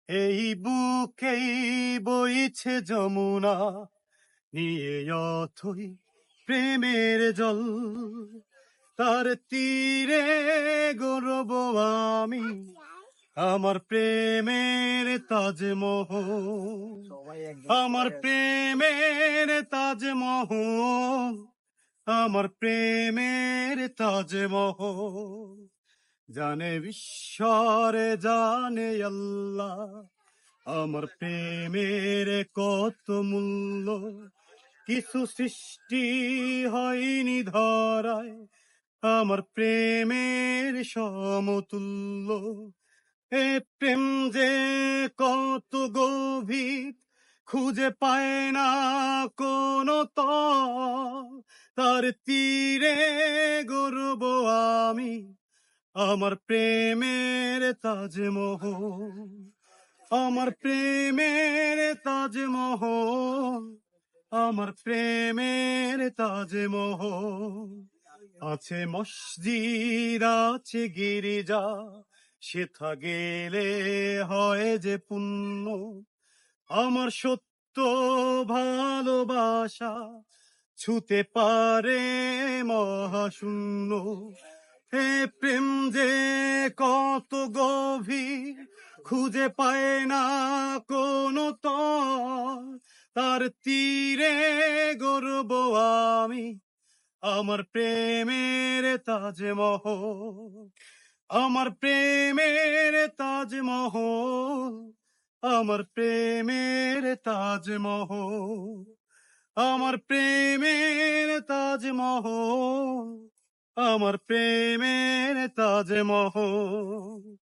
এই বুকেই বইছে যমুনা, নিয়ে অথই প্রেমের জল। তার তীরে গড়ব আমি আমার প্রেমের তাজমহল। আমার প্রেমের তাজমহল, আমার প্রেমের তাজমহল। জানে বিশ্বরে জানে আল্লাহ, আমার প্রেমের কত মূল্য। কিছু সৃষ্টি হয়নি ধরায় আমার প্রেমের সমতুল্য। এ প্রেম যে কত গভীর, খুঁজে পায় না কোনো তল। তার তীরে গড়ব আমি আমার প্রেমের তাজমহল। আমার প্রেমের তাজমহল, আমার প্রেমের তাজমহল। আছে মসজিদ আছে গির্জা, সেথা গেলে হয় যে পুণ্য। আমার সত্য ভালোবাসা ছুতে পারে মহাশূন্য। হে প্রেম যে কত গভীর, খুঁজে পায় না কোনো তল। তার তীরে গড়ব আমি আমার প্রেমের তাজমহল। আমার প্রেমের তাজমহল, আমার প্রেমের তাজমহল। আমার প্রেমের তাজমহল, আমার প্রেমের তাজমহল।